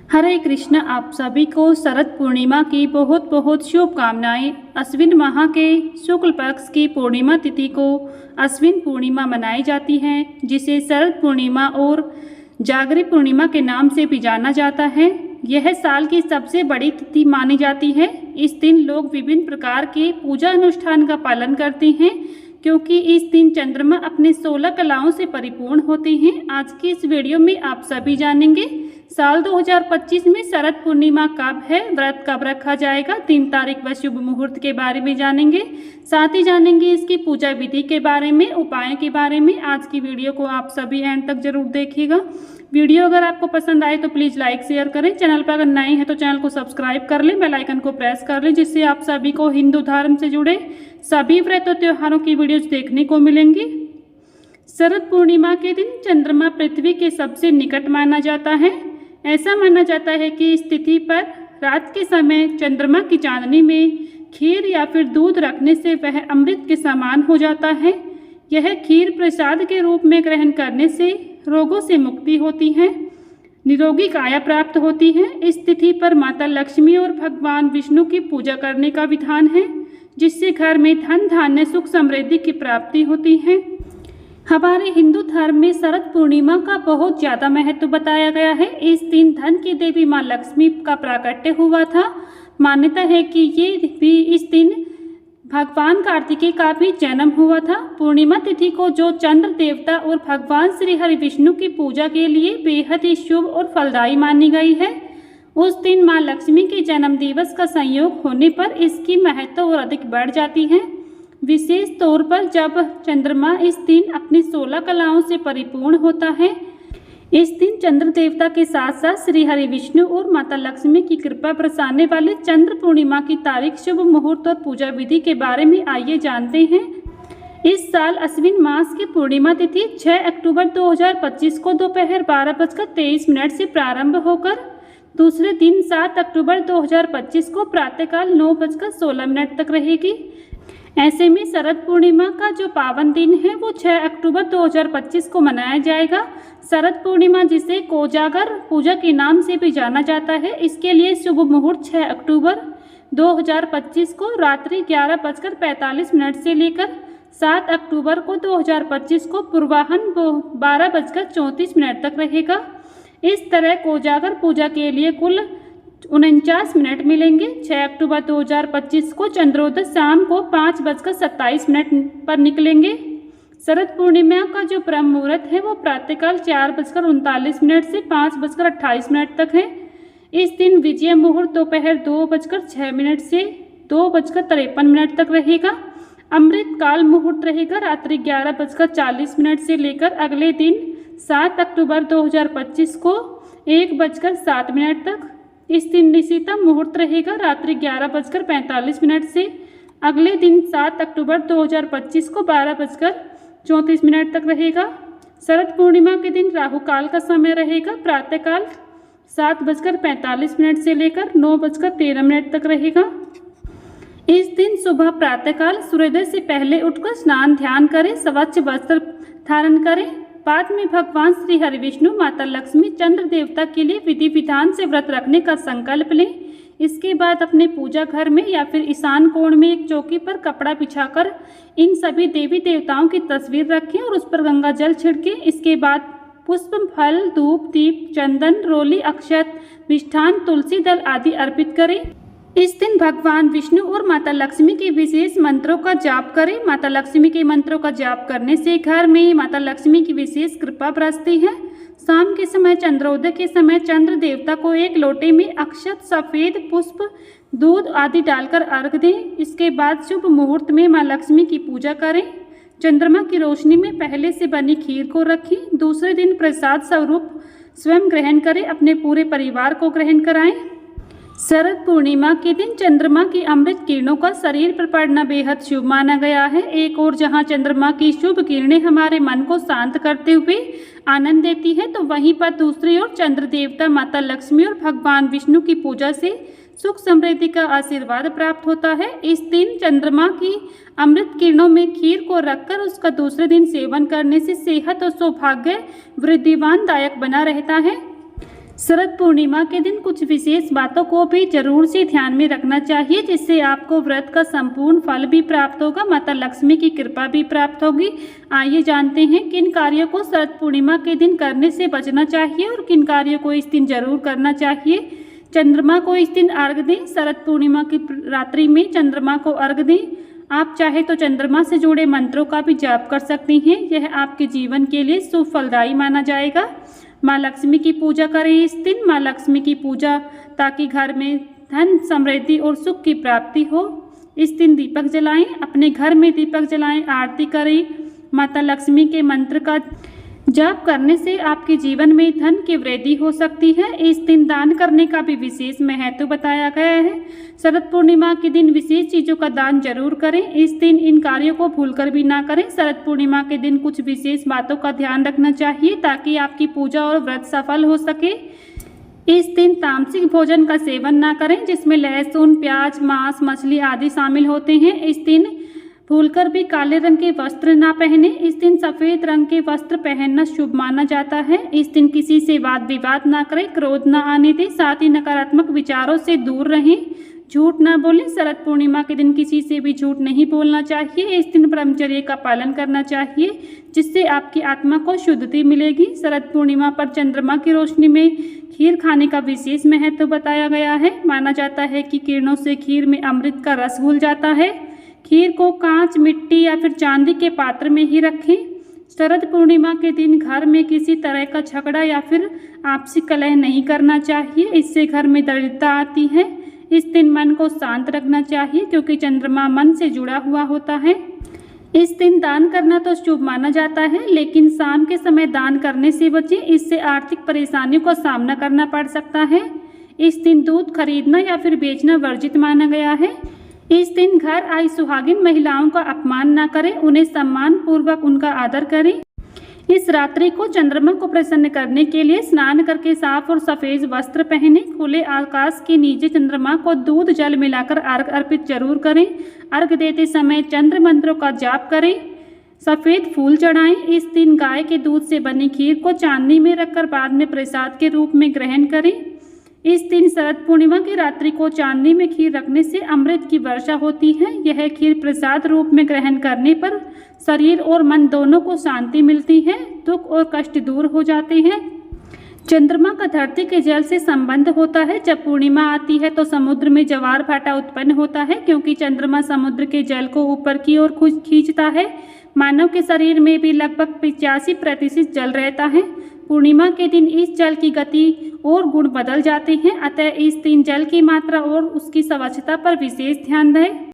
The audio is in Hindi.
हरे कृष्ण। आप सभी को शरद पूर्णिमा की बहुत बहुत शुभकामनाएं। अश्विन माह के शुक्ल पक्ष की पूर्णिमा तिथि को अश्विन पूर्णिमा मनाई जाती है, जिसे शरद पूर्णिमा और जागरी पूर्णिमा के नाम से भी जाना जाता है। यह साल की सबसे बड़ी तिथि मानी जाती है। इस दिन लोग विभिन्न प्रकार के पूजा अनुष्ठान का पालन करते हैं, क्योंकि इस दिन चंद्रमा अपने 16 कलाओं से परिपूर्ण होते हैं। आज की इस वीडियो में आप सभी जानेंगे साल 2025 में शरद पूर्णिमा कब है, व्रत कब रखा जाएगा, 3 तारीख व शुभ मुहूर्त के बारे में जानेंगे। साथ ही जानेंगे इसकी पूजा विधि के बारे में, उपायों के बारे में। आज की वीडियो को आप सभी एंड तक जरूर देखिएगा। वीडियो अगर आपको पसंद आए तो प्लीज़ लाइक शेयर करें। चैनल पर अगर नए हैं तो चैनल को सब्सक्राइब कर लें, बेल आइकन को प्रेस कर लें, जिससे आप सभी को हिंदू धर्म से जुड़े सभी व्रत और त्योहारों की वीडियोज देखने को मिलेंगी। शरद पूर्णिमा के दिन चंद्रमा पृथ्वी के सबसे निकट माना जाता है। ऐसा माना जाता है कि इस तिथि पर रात के समय चंद्रमा की चांदनी में खीर या फिर दूध रखने से वह अमृत के समान हो जाता है। यह खीर प्रसाद के रूप में ग्रहण करने से रोगों से मुक्ति होती है, निरोगी काया प्राप्त होती है। इस तिथि पर माता लक्ष्मी और भगवान विष्णु की पूजा करने का विधान है, जिससे घर में धन धान्य सुख समृद्धि की प्राप्ति होती है। हमारे हिंदू धर्म में शरद पूर्णिमा का बहुत ज़्यादा महत्व बताया गया है। इस दिन धन की देवी माँ लक्ष्मी का प्राकट्य हुआ था। मान्यता है कि ये भी इस दिन भगवान कार्तिकेय का भी जन्म हुआ था। पूर्णिमा तिथि को जो चंद्र देवता और भगवान श्री हरि विष्णु की पूजा के लिए बेहद ही शुभ और फलदायी मानी गई है। उस दिन माँ लक्ष्मी के जन्म दिवस का संयोग होने पर इसकी महत्व और अधिक बढ़ जाती है। विशेष तौर पर जब चंद्रमा इस दिन अपनी 16 कलाओं से परिपूर्ण होता है। इस दिन चंद्र देवता के साथ साथ श्री हरि विष्णु और माता लक्ष्मी की कृपा बरसाने वाले चंद्र पूर्णिमा की तारीख, शुभ मुहूर्त और पूजा विधि के बारे में आइए जानते हैं। इस साल अश्विन मास की पूर्णिमा तिथि 6 अक्टूबर 2025 को दोपहर 12:23 से प्रारंभ होकर दूसरे दिन 7 अक्टूबर 2025 को प्रातःकाल 9:16 तक रहेगी। ऐसे में शरद पूर्णिमा का जो पावन दिन है वो 6 अक्टूबर 2025 को मनाया जाएगा। शरद पूर्णिमा, जिसे कोजागर पूजा के नाम से भी जाना जाता है, इसके लिए शुभ मुहूर्त 6 अक्टूबर 2025 को रात्रि 11:45 से लेकर 7 अक्टूबर को 2025 को पूर्वाह्न 12:34 तक रहेगा। इस तरह कोजागर पूजा के लिए कुल 49 मिनट मिलेंगे। 6 अक्टूबर 2025 को चंद्रोदय शाम को 5:27 पर निकलेंगे। शरद पूर्णिमा का जो ब्रह्म मुहूर्त है वो प्रातःकाल 4:39 से 5:28 तक है। इस दिन विजय मुहूर्त दोपहर 2:06 से 2:53 तक रहेगा। अमृत काल मुहूर्त रहेगा रात्रि 11:40 से लेकर अगले दिन 7 अक्टूबर 2025 को 1:07 तक। इस दिन निशितम मुहूर्त रहेगा रात्रि 11:45 से अगले दिन 7 अक्टूबर 2025 को 12:34 तक रहेगा। शरद पूर्णिमा के दिन राहु काल का समय रहेगा प्रातःकाल 7:45 से लेकर 9:13 तक रहेगा। इस दिन सुबह प्रातःकाल सूर्योदय से पहले उठकर स्नान ध्यान करें, स्वच्छ वस्त्र धारण करें। बाद में भगवान श्री हरि विष्णु, माता लक्ष्मी, चंद्र देवता के लिए विधि विधान से व्रत रखने का संकल्प लें। इसके बाद अपने पूजा घर में या फिर ईशान कोण में एक चौकी पर कपड़ा बिछाकर इन सभी देवी देवताओं की तस्वीर रखें और उस पर गंगा जल छिड़कें। इसके बाद पुष्प, फल, धूप, दीप, चंदन, रोली, अक्षत, मिष्ठान, तुलसी दल आदि अर्पित करें। इस दिन भगवान विष्णु और माता लक्ष्मी के विशेष मंत्रों का जाप करें। माता लक्ष्मी के मंत्रों का जाप करने से घर में माता लक्ष्मी की विशेष कृपा बरसती है। शाम के समय चंद्रोदय के समय चंद्र देवता को एक लोटे में अक्षत, सफ़ेद पुष्प, दूध आदि डालकर अर्घ दें। इसके बाद शुभ मुहूर्त में माँ लक्ष्मी की पूजा करें। चंद्रमा की रोशनी में पहले से बनी खीर को रखें। दूसरे दिन प्रसाद स्वरूप स्वयं ग्रहण करें, अपने पूरे परिवार को ग्रहण कराएं। शरद पूर्णिमा के दिन चंद्रमा की अमृत किरणों का शरीर पर पड़ना बेहद शुभ माना गया है। एक और जहां चंद्रमा की शुभ किरणें हमारे मन को शांत करते हुए आनंद देती है, तो वहीं पर दूसरी ओर चंद्र देवता, माता लक्ष्मी और भगवान विष्णु की पूजा से सुख समृद्धि का आशीर्वाद प्राप्त होता है। इस दिन चंद्रमा की अमृत किरणों में खीर को रखकर उसका दूसरे दिन सेवन करने से सेहत और सौभाग्य वृद्धिवान दायक बना रहता है। शरद पूर्णिमा के दिन कुछ विशेष बातों को भी जरूर से ध्यान में रखना चाहिए, जिससे आपको व्रत का संपूर्ण फल भी प्राप्त होगा, माता लक्ष्मी की कृपा भी प्राप्त होगी। आइए जानते हैं किन कार्यों को शरद पूर्णिमा के दिन करने से बचना चाहिए और किन कार्यों को इस दिन जरूर करना चाहिए। चंद्रमा को इस दिन अर्घ दें। शरद पूर्णिमा की रात्रि में चंद्रमा को अर्घ दें। आप चाहे तो चंद्रमा से जुड़े मंत्रों का भी जाप कर सकती हैं। यह आपके जीवन के लिए शुभ फलदायी माना जाएगा। माँ लक्ष्मी की पूजा करें इस दिन। माँ लक्ष्मी की पूजा ताकि घर में धन, समृद्धि और सुख की प्राप्ति हो। इस दिन दीपक जलाएं, अपने घर में दीपक जलाएं, आरती करें। माता लक्ष्मी के मंत्र का जाप करने से आपके जीवन में धन की वृद्धि हो सकती है। इस दिन दान करने का भी विशेष महत्व बताया गया है। शरद पूर्णिमा के दिन विशेष चीज़ों का दान जरूर करें। इस दिन इन कार्यों को भूलकर भी ना करें। शरद पूर्णिमा के दिन कुछ विशेष बातों का ध्यान रखना चाहिए ताकि आपकी पूजा और व्रत सफल हो सके। इस दिन तामसिक भोजन का सेवन ना करें, जिसमें लहसुन, प्याज, मांस, मछली आदि शामिल होते हैं। इस दिन भूलकर भी काले रंग के वस्त्र ना पहने। इस दिन सफ़ेद रंग के वस्त्र पहनना शुभ माना जाता है। इस दिन किसी से वाद विवाद ना करें, क्रोध ना आने दें, साथ ही नकारात्मक विचारों से दूर रहें। झूठ ना बोलें। शरद पूर्णिमा के दिन किसी से भी झूठ नहीं बोलना चाहिए। इस दिन ब्रह्मचर्य का पालन करना चाहिए, जिससे आपकी आत्मा को शुद्धि मिलेगी। शरद पूर्णिमा पर चंद्रमा की रोशनी में खीर खाने का विशेष महत्व बताया गया है। माना जाता है कि किरणों से खीर में अमृत का रस घुल जाता है। खीर को कांच, मिट्टी या फिर चांदी के पात्र में ही रखें। शरद पूर्णिमा के दिन घर में किसी तरह का झगड़ा या फिर आपसी कलह नहीं करना चाहिए, इससे घर में दरिद्रता आती है। इस दिन मन को शांत रखना चाहिए क्योंकि चंद्रमा मन से जुड़ा हुआ होता है। इस दिन दान करना तो शुभ माना जाता है, लेकिन शाम के समय दान करने से बचें, इससे आर्थिक परेशानियों का सामना करना पड़ सकता है। इस दिन दूध खरीदना या फिर बेचना वर्जित माना गया है। इस दिन घर आई सुहागिन महिलाओं का अपमान न करें, उन्हें सम्मान पूर्वक उनका आदर करें। इस रात्रि को चंद्रमा को प्रसन्न करने के लिए स्नान करके साफ और सफ़ेद वस्त्र पहने। खुले आकाश के नीचे चंद्रमा को दूध जल मिलाकर अर्घ अर्पित जरूर करें। अर्घ देते समय चंद्र मंत्रों का जाप करें। सफ़ेद फूल चढ़ाएं। इस दिन गाय के दूध से बनी खीर को चांदी में रखकर बाद में प्रसाद के रूप में ग्रहण करें। इस दिन शरद पूर्णिमा की रात्रि को चांदी में खीर रखने से अमृत की वर्षा होती है। यह खीर प्रसाद रूप में ग्रहण करने पर शरीर और मन दोनों को शांति मिलती है, दुख और कष्ट दूर हो जाते हैं। चंद्रमा का धरती के जल से संबंध होता है। जब पूर्णिमा आती है तो समुद्र में ज्वार भाटा उत्पन्न होता है, क्योंकि चंद्रमा समुद्र के जल को ऊपर की ओर खींचता है। मानव के शरीर में भी लगभग 85% जल रहता है। पूर्णिमा के दिन इस जल की गति और गुण बदल जाते हैं, अतः इस दिन जल की मात्रा और उसकी स्वच्छता पर विशेष ध्यान दें।